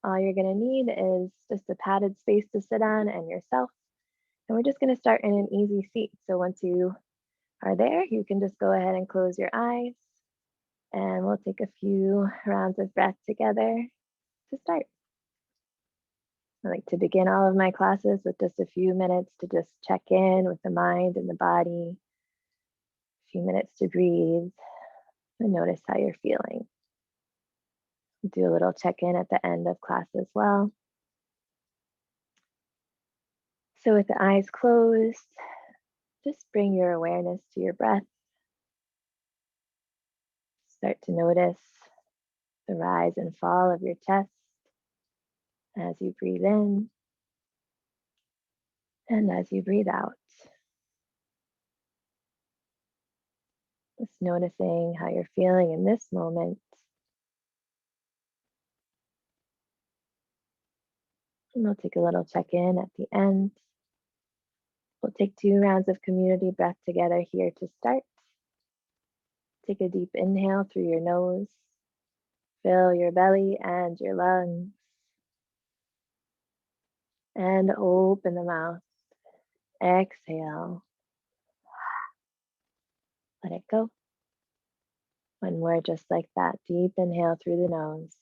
All you're gonna need is just a padded space to sit on and yourself. And we're just gonna start in an easy seat. So once you are there, you can just go ahead and close your eyes and we'll take a few rounds of breath together to start. I like to begin all of my classes with just a few minutes to just check in with the mind and the body, a few minutes to breathe and notice how you're feeling. Do a little check-in at the end of class as well. So with the eyes closed, just bring your awareness to your breath. Start to notice the rise and fall of your chest as you breathe in and as you breathe out. Just noticing how you're feeling in this moment. And we'll take a little check-in at the end. We'll take 2 rounds of community breath together here to start. Take a deep inhale through your nose. Fill your belly and your lungs. And open the mouth. Exhale. Let it go. One more just like that. Deep inhale through the nose.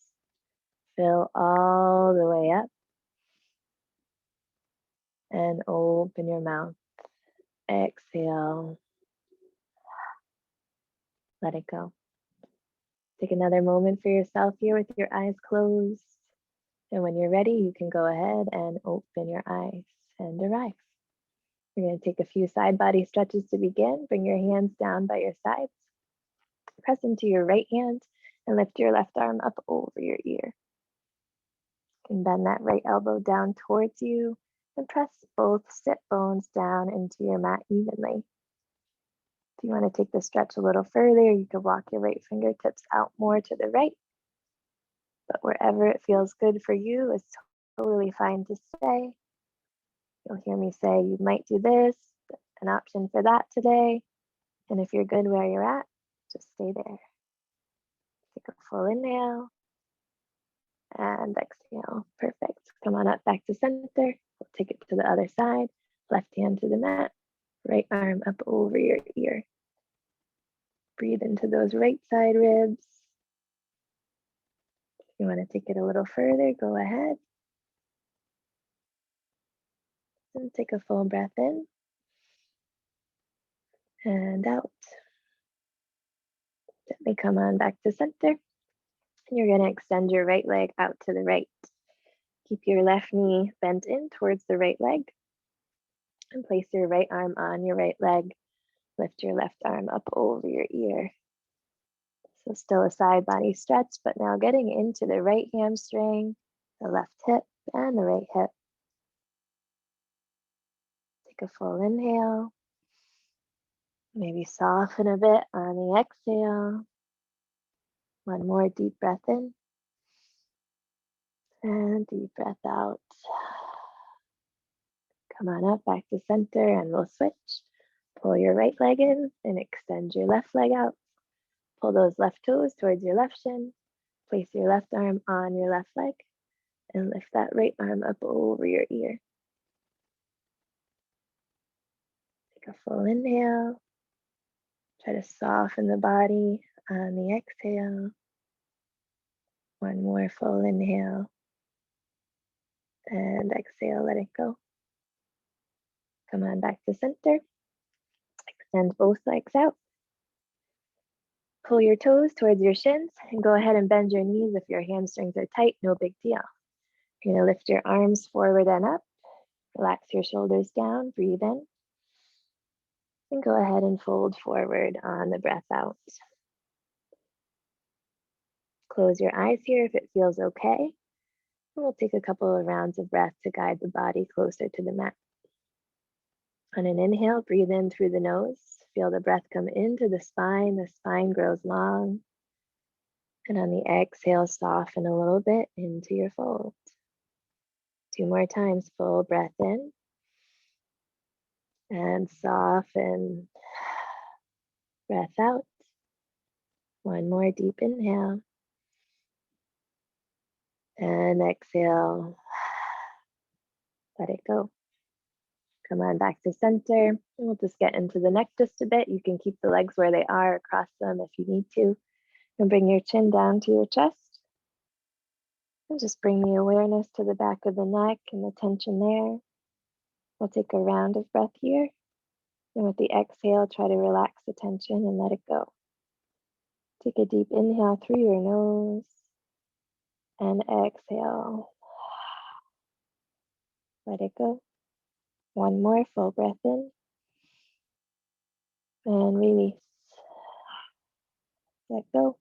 Fill all the way up. And open your mouth. Exhale. Let it go. Take another moment for yourself here with your eyes closed. And when you're ready, you can go ahead and open your eyes and arrive. We're going to take a few side body stretches to begin. Bring your hands down by your sides. Press into your right hand and lift your left arm up over your ear. You can bend that right elbow down towards you and press both sit bones down into your mat evenly. If you want to take the stretch a little further, you can walk your right fingertips out more to the right. But wherever it feels good for you is totally fine to stay. You'll hear me say you might do this, an option for that today. And if you're good where you're at, just stay there. Take a full inhale and exhale. Perfect. Come on up back to center. We'll take it to the other side. Left hand to the mat, right arm up over your ear. Breathe into those right side ribs. If you want to take it a little further, go ahead. And take a full breath in and out. Gently come on back to center. You're going to extend your right leg out to the right. Keep your left knee bent in towards the right leg. And place your right arm on your right leg. Lift your left arm up over your ear. So still a side body stretch, but now getting into the right hamstring, the left hip, and the right hip. Take a full inhale. Maybe soften a bit on the exhale. One more deep breath in. And deep breath out. Come on up back to center and we'll switch. Pull your right leg in and extend your left leg out. Pull those left toes towards your left shin. Place your left arm on your left leg and lift that right arm up over your ear. Take a full inhale. Try to soften the body on the exhale. One more full inhale. And exhale, let it go. Come on back to center. Extend both legs out. Pull your toes towards your shins and go ahead and bend your knees if your hamstrings are tight, no big deal. You're going to lift your arms forward and up. Relax your shoulders down, breathe in. And go ahead and fold forward on the breath out. Close your eyes here if it feels okay. And we'll take a couple of rounds of breath to guide the body closer to the mat. On an inhale, breathe in through the nose. Feel the breath come into the spine grows long. And on the exhale, soften a little bit into your fold. 2 more times, full breath in. And soften. Breath out. One more deep inhale. And exhale, let it go. Come on back to center. We'll just get into the neck just a bit. You can keep the legs where they are, or cross them if you need to. And bring your chin down to your chest. And just bring the awareness to the back of the neck and the tension there. We'll take a round of breath here. And with the exhale, try to relax the tension and let it go. Take a deep inhale through your nose. And exhale. Let it go. One more full breath in. And release. Let go.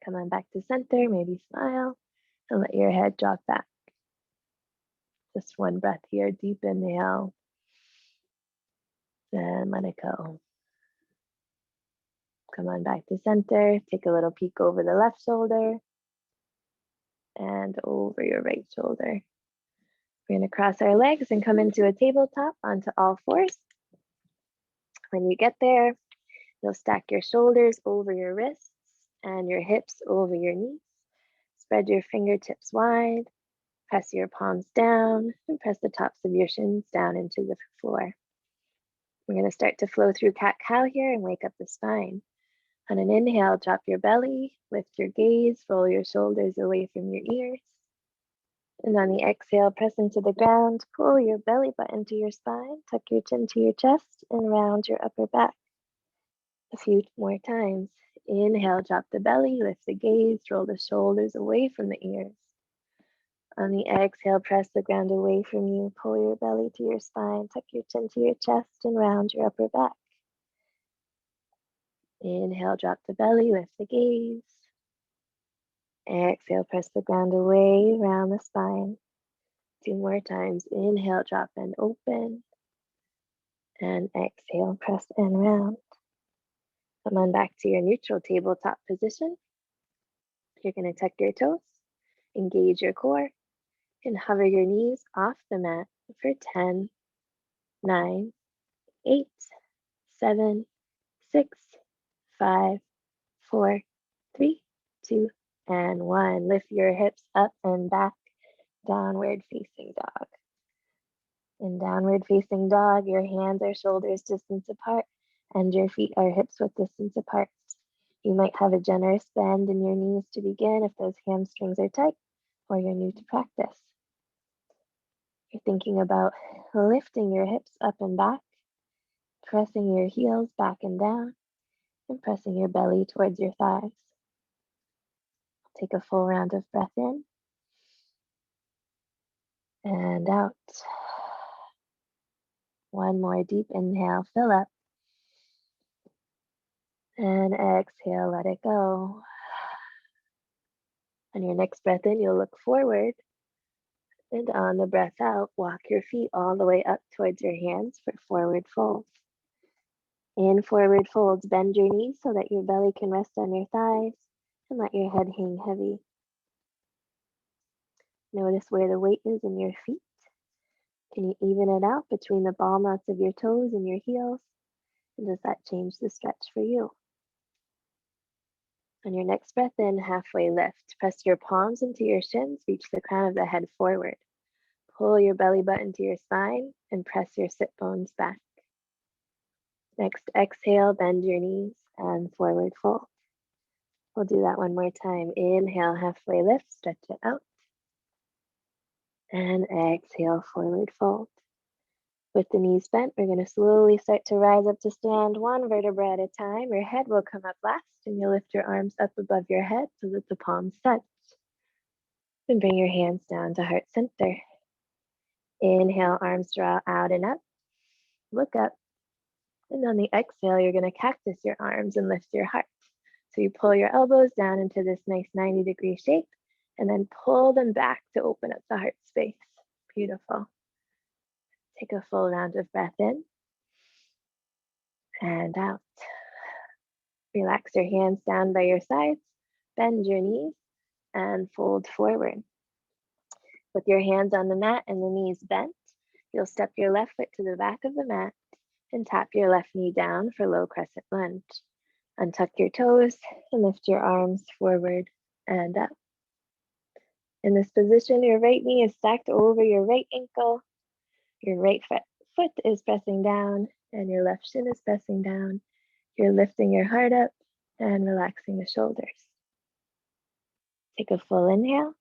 Come on back to center, maybe smile, and let your head drop back. Just one breath here, deep inhale, and let it go. Come on back to center, take a little peek over the left shoulder, and over your right shoulder. We're gonna cross our legs and come into a tabletop onto all fours. When you get there, you'll stack your shoulders over your wrists and your hips over your knees. Spread your fingertips wide, press your palms down, and press the tops of your shins down into the floor. We're going to start to flow through cat-cow here and wake up the spine. On an inhale, drop your belly, lift your gaze, roll your shoulders away from your ears. And on the exhale, press into the ground, pull your belly button to your spine, tuck your chin to your chest, and round your upper back. A few more times. Inhale, drop the belly, lift the gaze, roll the shoulders away from the ears. On the exhale, press the ground away from you, pull your belly to your spine, tuck your chin to your chest, and round your upper back. Inhale, drop the belly, lift the gaze. Exhale, press the ground away, round the spine. 2 more times. Inhale, drop and open. And exhale, press and round. Come on back to your neutral tabletop position. You're going to tuck your toes, engage your core, and hover your knees off the mat for 10, 9, 8, 7, 6, 5, 4, 3, 2, and 1. Lift your hips up and back, downward facing dog. In downward facing dog, your hands are shoulders distance apart and your feet are hips width distance apart. You might have a generous bend in your knees to begin if those hamstrings are tight or you're new to practice. You're thinking about lifting your hips up and back, pressing your heels back and down, and pressing your belly towards your thighs. Take a full round of breath in and out. One more deep inhale, fill up. And exhale, let it go. On your next breath in, you'll look forward. And on the breath out, walk your feet all the way up towards your hands for forward folds. In forward folds, bend your knees so that your belly can rest on your thighs and let your head hang heavy. Notice where the weight is in your feet. Can you even it out between the ball knots of your toes and your heels? And does that change the stretch for you? On your next breath in, halfway lift. Press your palms into your shins, reach the crown of the head forward. Pull your belly button to your spine and press your sit bones back. Next, exhale, bend your knees and forward fold. We'll do that one more time. Inhale, halfway lift, stretch it out. And exhale, forward fold. With the knees bent, we're going to slowly start to rise up to stand one vertebra at a time. Your head will come up last, and you'll lift your arms up above your head so that the palms touch. And bring your hands down to heart center. Inhale, arms draw out and up. Look up. And on the exhale, you're going to cactus your arms and lift your heart. So you pull your elbows down into this nice 90-degree shape, and then pull them back to open up the heart space. Beautiful. Take a full round of breath in and out. Relax your hands down by your sides, bend your knees, and fold forward. With your hands on the mat and the knees bent, you'll step your left foot to the back of the mat and tap your left knee down for low crescent lunge. Untuck your toes and lift your arms forward and up. In this position, your right knee is stacked over your right ankle, your right foot is pressing down, and your left shin is pressing down. You're lifting your heart up and relaxing the shoulders. Take a full inhale.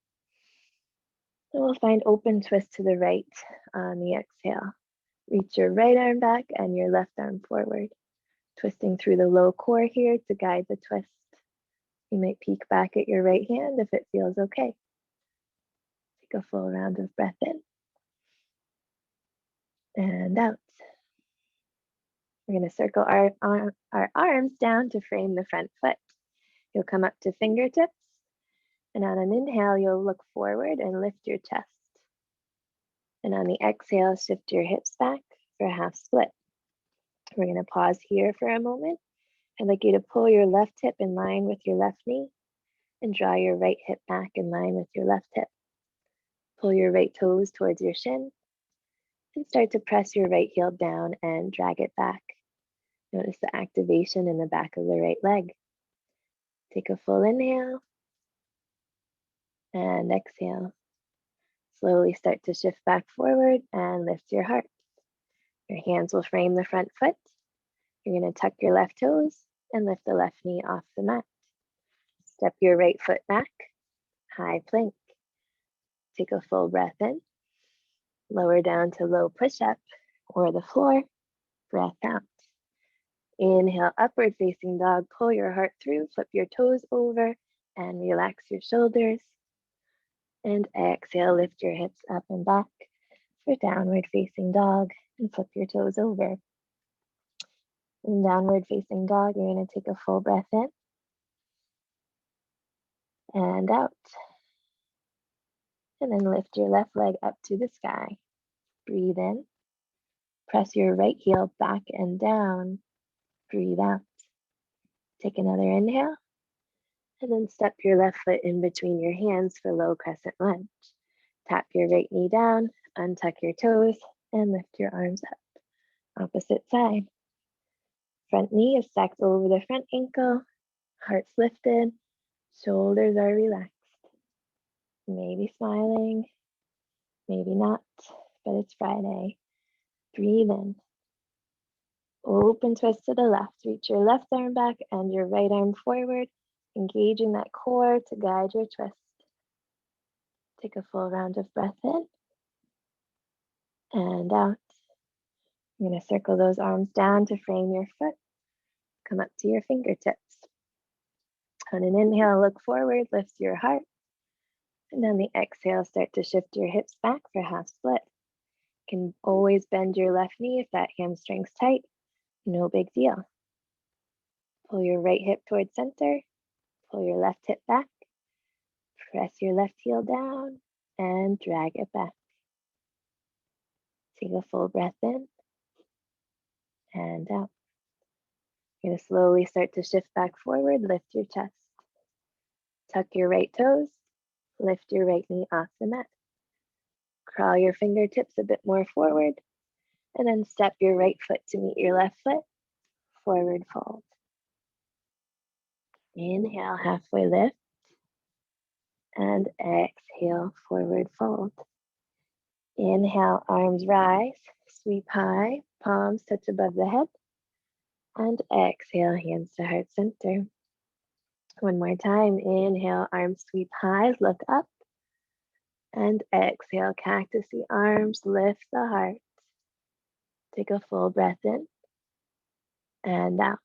And we'll find open twist to the right on the exhale. Reach your right arm back and your left arm forward. Twisting through the low core here to guide the twist. You might peek back at your right hand if it feels okay. Take a full round of breath in and out. We're going to circle our arms down to frame the front foot. You'll come up to fingertips, and on an inhale, you'll look forward and lift your chest. And on the exhale, shift your hips back for a half split. We're going to pause here for a moment. I'd like you to pull your left hip in line with your left knee and draw your right hip back in line with your left hip. Pull your right toes towards your shin and start to press your right heel down and drag it back. Notice the activation in the back of the right leg. Take a full inhale and exhale. Slowly start to shift back forward and lift your heart. Your hands will frame the front foot. You're going to tuck your left toes and lift the left knee off the mat. Step your right foot back, high plank. Take a full breath in. Lower down to low push-up or the floor. Breath out. Inhale, upward facing dog. Pull your heart through, flip your toes over and relax your shoulders. And exhale, lift your hips up and back for downward facing dog and flip your toes over. In downward facing dog, you're going to take a full breath in and out. And then lift your left leg up to the sky. Breathe in. Press your right heel back and down. Breathe out. Take another inhale. And then step your left foot in between your hands for low crescent lunge. Tap your right knee down, untuck your toes, and lift your arms up. Opposite side. Front knee is stacked over the front ankle. Heart's lifted. Shoulders are relaxed. Maybe smiling, maybe not, but it's Friday. Breathe in. Open twist to the left. Reach your left arm back and your right arm forward, engaging that core to guide your twist. Take a full round of breath in and out. You're going to circle those arms down to frame your foot. Come up to your fingertips. On an inhale, look forward, lift your heart. And on the exhale, start to shift your hips back for half split. You can always bend your left knee if that hamstring's tight. No big deal. Pull your right hip towards center. Pull your left hip back. Press your left heel down and drag it back. Take a full breath in and out. You're going to slowly start to shift back forward, lift your chest. Tuck your right toes, lift your right knee off the mat. Crawl your fingertips a bit more forward, and then step your right foot to meet your left foot, forward fold. Inhale, halfway lift, and exhale, forward fold. Inhale, arms rise, sweep high, palms touch above the head, and exhale, hands to heart center. One more time, inhale, arms sweep high, look up, and exhale, cactus the arms, lift the heart. Take a full breath in and out.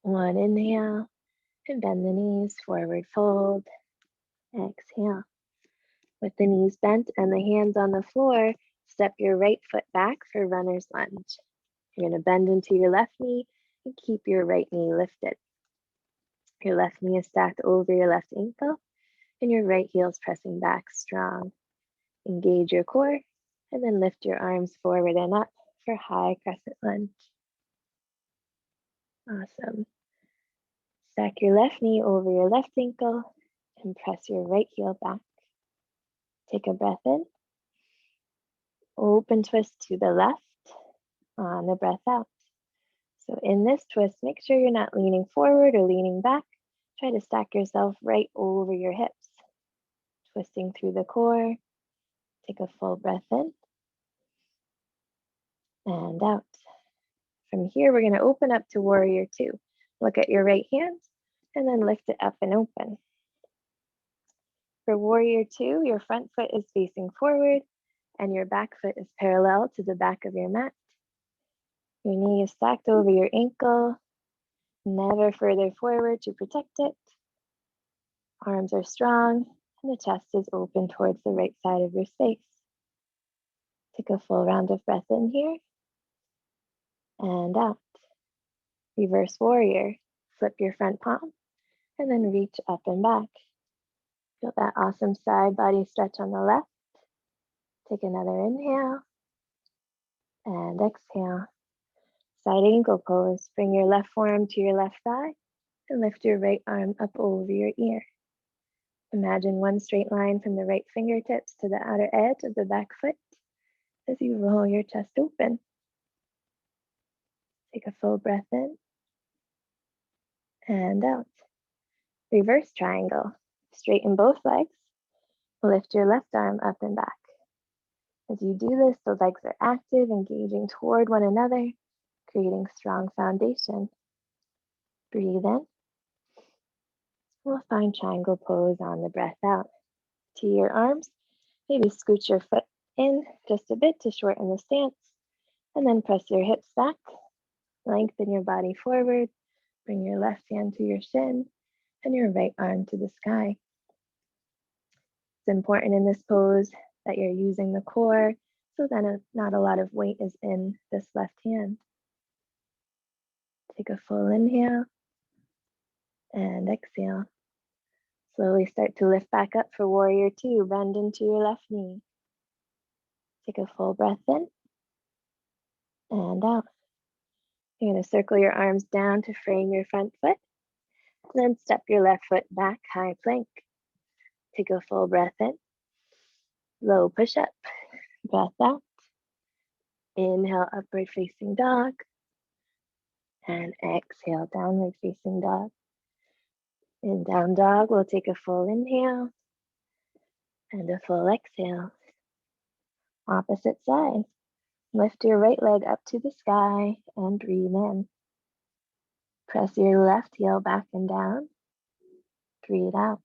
One inhale, and bend the knees, forward fold, exhale. With the knees bent and the hands on the floor, step your right foot back for runner's lunge. You're going to bend into your left knee and keep your right knee lifted. Your left knee is stacked over your left ankle and your right heel is pressing back strong. Engage your core and then lift your arms forward and up for high crescent lunge. Awesome. Stack your left knee over your left ankle and press your right heel back. Take a breath in. Open twist to the left on the breath out. So in this twist, make sure you're not leaning forward or leaning back. Try to stack yourself right over your hips. twisting through the core. Take a full breath in and out. From here, we're going to open up to warrior two. Look at your right hand and then lift it up and open. For warrior two, your front foot is facing forward and your back foot is parallel to the back of your mat. Your knee is stacked over your ankle, never further forward to protect it. Arms are strong and the chest is open towards the right side of your space. Take a full round of breath in here and out. Reverse warrior. Flip your front palm and then reach up and back. Feel that awesome side body stretch on the left. Take another inhale and exhale. Side ankle pose. Bring your left forearm to your left thigh and lift your right arm up over your ear. Imagine one straight line from the right fingertips to the outer edge of the back foot as you roll your chest open. Take a full breath in and out. Reverse triangle. Straighten both legs. Lift your left arm up and back. As you do this, the legs are active, engaging toward one another, creating strong foundation. Breathe in. We'll find triangle pose on the breath out. To your arms, maybe scooch your foot in just a bit to shorten the stance, and then press your hips back. Lengthen your body forward. Bring your left hand to your shin and your right arm to the sky. It's important in this pose that you're using the core so that not a lot of weight is in this left hand. Take a full inhale and exhale. Slowly start to lift back up for warrior two. Bend into your left knee. Take a full breath in and out. You're going to circle your arms down to frame your front foot. Then step your left foot back, high plank. Take a full breath in. Low push up. Breath out. Inhale, upward facing dog. And exhale, downward facing dog. In down dog, we'll take a full inhale and a full exhale. Opposite side. Lift your right leg up to the sky and breathe in. Press your left heel back and down. Breathe out.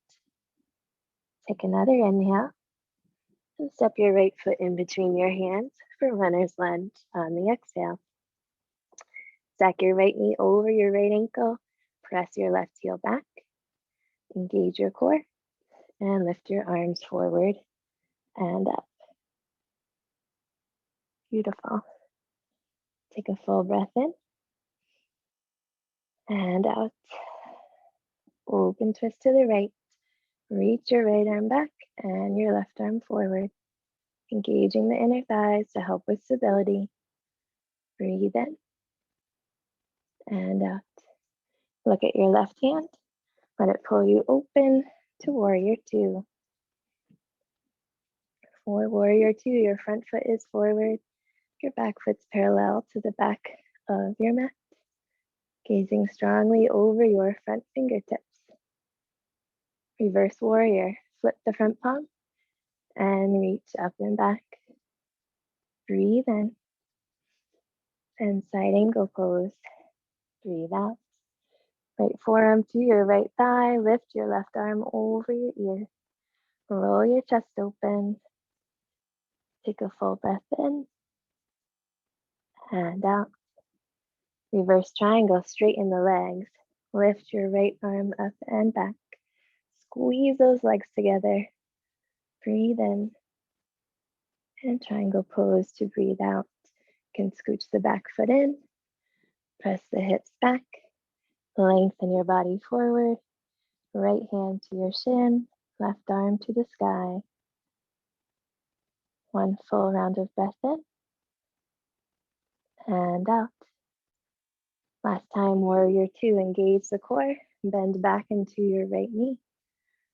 Take another inhale and step your right foot in between your hands for runner's lunge on the exhale. Stack your right knee over your right ankle. Press your left heel back. Engage your core and lift your arms forward and up. Beautiful. Take a full breath in and out. Open twist to the right. Reach your right arm back and your left arm forward. Engaging the inner thighs to help with stability. Breathe in and out. Look at your left hand. Let it pull you open to warrior two. For warrior two, your front foot is forward. Your back foot's parallel to the back of your mat. Gazing strongly over your front fingertips. Reverse warrior. Flip the front palm and reach up and back. Breathe in. And side angle pose. Breathe out. Right forearm to your right thigh. Lift your left arm over your ear. Roll your chest open. Take a full breath in and out. Reverse triangle, straighten the legs. Lift your right arm up and back. Squeeze those legs together. Breathe in. And triangle pose to breathe out. You can scooch the back foot in. Press the hips back. Lengthen your body forward. Right hand to your shin. Left arm to the sky. One full round of breath in. And out. Last time, warrior two, engage the core, bend back into your right knee.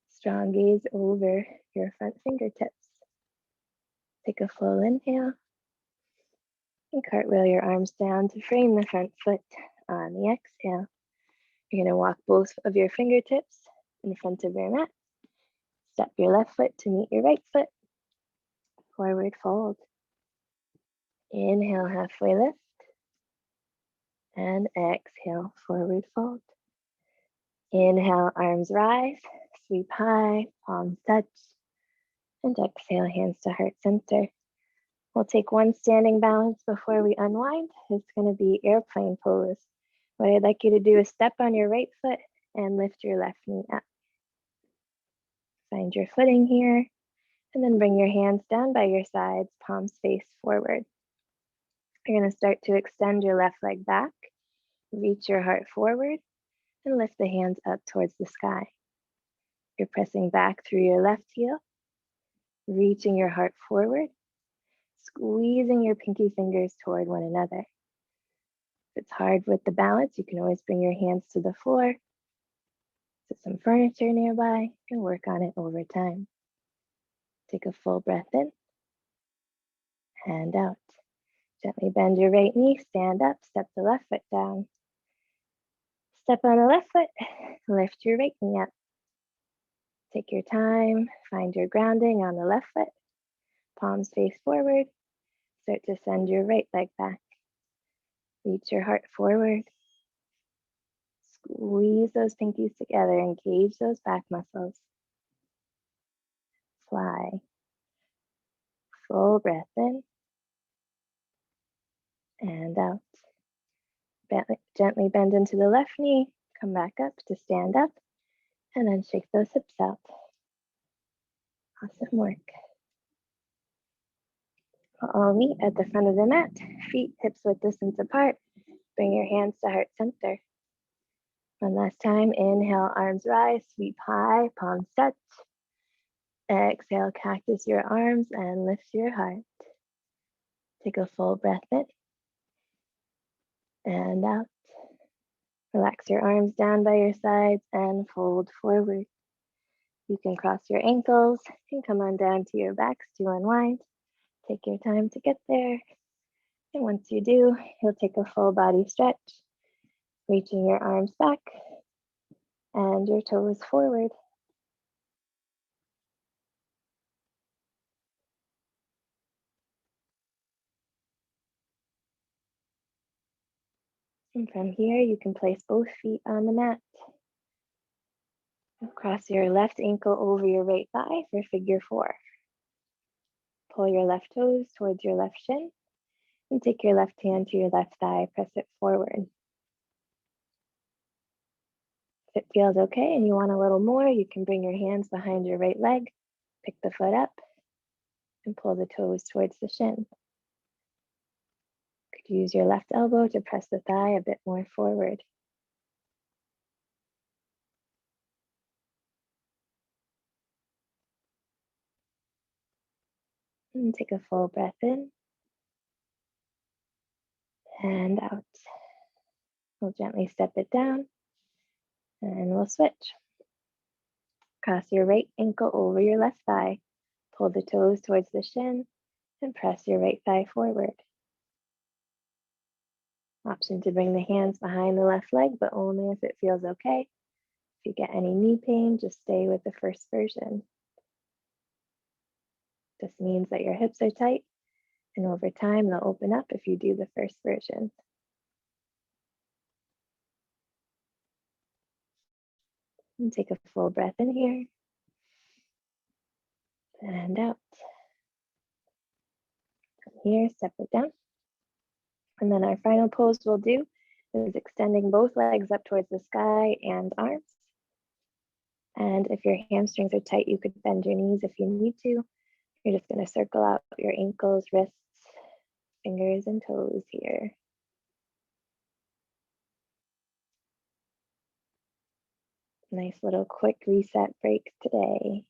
Strong gaze over your front fingertips. Take a full inhale and cartwheel your arms down to frame the front foot on the exhale. You're going to walk both of your fingertips in front of your mat. Step your left foot to meet your right foot. Forward fold. Inhale, halfway lift. And exhale, forward fold. Inhale, arms rise, sweep high, palms touch. And exhale, hands to heart center. We'll take one standing balance before we unwind. It's going to be airplane pose. What I'd like you to do is step on your right foot and lift your left knee up. Find your footing here, and then bring your hands down by your sides, palms face forward. You're going to start to extend your left leg back, reach your heart forward, and lift the hands up towards the sky. You're pressing back through your left heel, reaching your heart forward, squeezing your pinky fingers toward one another. If it's hard with the balance, you can always bring your hands to the floor, to some furniture nearby, and work on it over time. Take a full breath in and out. Gently bend your right knee, stand up, step the left foot down. Step on the left foot, lift your right knee up. Take your time, find your grounding on the left foot, palms face forward. Start to send your right leg back. Reach your heart forward. Squeeze those pinkies together, engage those back muscles. Fly. Full breath in and out. Gently bend into the left knee, come back up to stand up, and then shake those hips out. Awesome work. We'll all meet at the front of the mat, feet hips width distance apart. Bring your hands to heart center. One last time, inhale, arms rise, sweep high, palms touch. Exhale, cactus your arms and lift your heart. Take a full breath in and out. Relax your arms down by your sides and fold forward. You can cross your ankles and come on down to your backs to unwind. Take your time to get there. And once you do, you'll take a full body stretch, reaching your arms back and your toes forward. And from here, you can place both feet on the mat. Cross your left ankle over your right thigh for figure 4. Pull your left toes towards your left shin and take your left hand to your left thigh, press it forward. If it feels okay and you want a little more, you can bring your hands behind your right leg, pick the foot up, and pull the toes towards the shin. You could use your left elbow to press the thigh a bit more forward. And take a full breath in and out. We'll gently step it down and we'll switch. Cross your right ankle over your left thigh. Pull the toes towards the shin and press your right thigh forward. Option to bring the hands behind the left leg, but only if it feels okay. If you get any knee pain, just stay with the first version. This means that your hips are tight, and over time they'll open up if you do the first version. And take a full breath in here and out. From here, step it down. And then our final pose we'll do is extending both legs up towards the sky and arms. And if your hamstrings are tight, you could bend your knees if you need to. You're just going to circle out your ankles, wrists, fingers, and toes here. Nice little quick reset break today.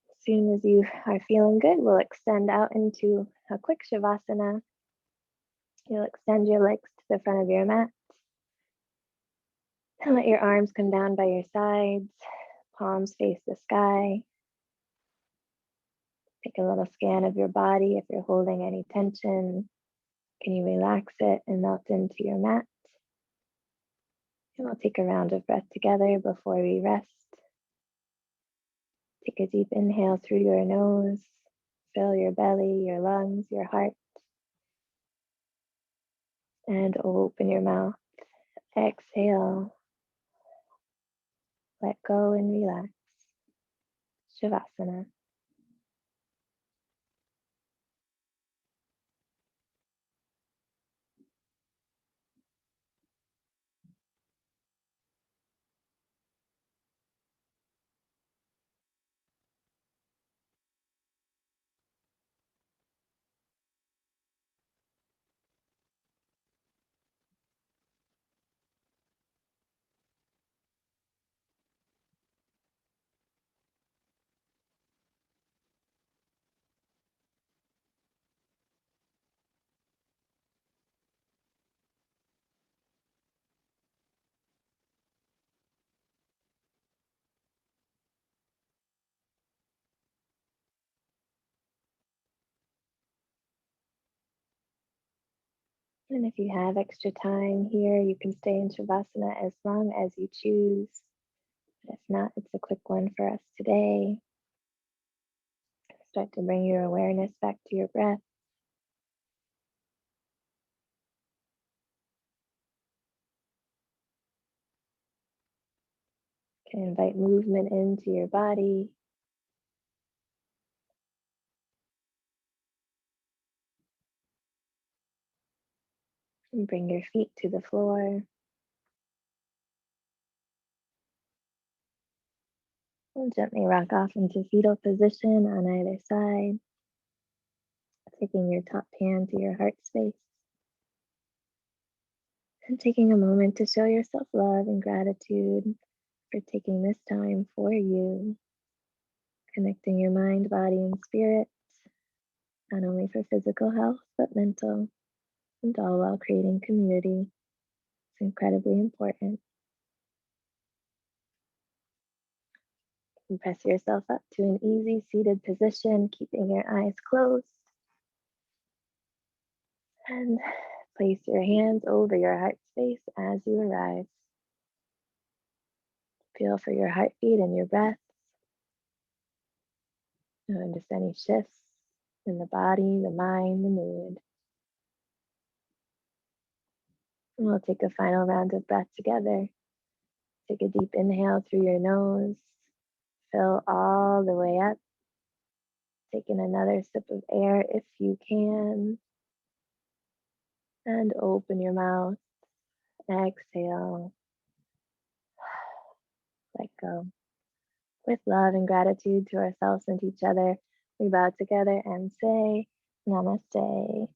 As soon as you are feeling good, we'll extend out into a quick Shavasana. You'll extend your legs to the front of your mat. And let your arms come down by your sides, palms face the sky. Take a little scan of your body. If you're holding any tension, can you relax it and melt into your mat? And we'll take a round of breath together before we rest. Take a deep inhale through your nose. Fill your belly, your lungs, your heart. And open your mouth. Exhale. Let go and relax. Shavasana. And if you have extra time here, you can stay in Shavasana as long as you choose. But if not, it's a quick one for us today. Start to bring your awareness back to your breath. You can invite movement into your body. And bring your feet to the floor. And gently rock off into fetal position on either side. Taking your top hand to your heart space. And taking a moment to show yourself love and gratitude for taking this time for you. Connecting your mind, body, and spirit, not only for physical health, but mental, and all while creating community. It's incredibly important. And press yourself up to an easy seated position, keeping your eyes closed. And place your hands over your heart space as you arrive. Feel for your heartbeat and your breath. Notice any shifts in the body, the mind, the mood. And we'll take a final round of breath together. Take a deep inhale through your nose. Fill all the way up. Take in another sip of air if you can. And open your mouth. Exhale. Let go. With love and gratitude to ourselves and to each other, we bow together and say Namaste.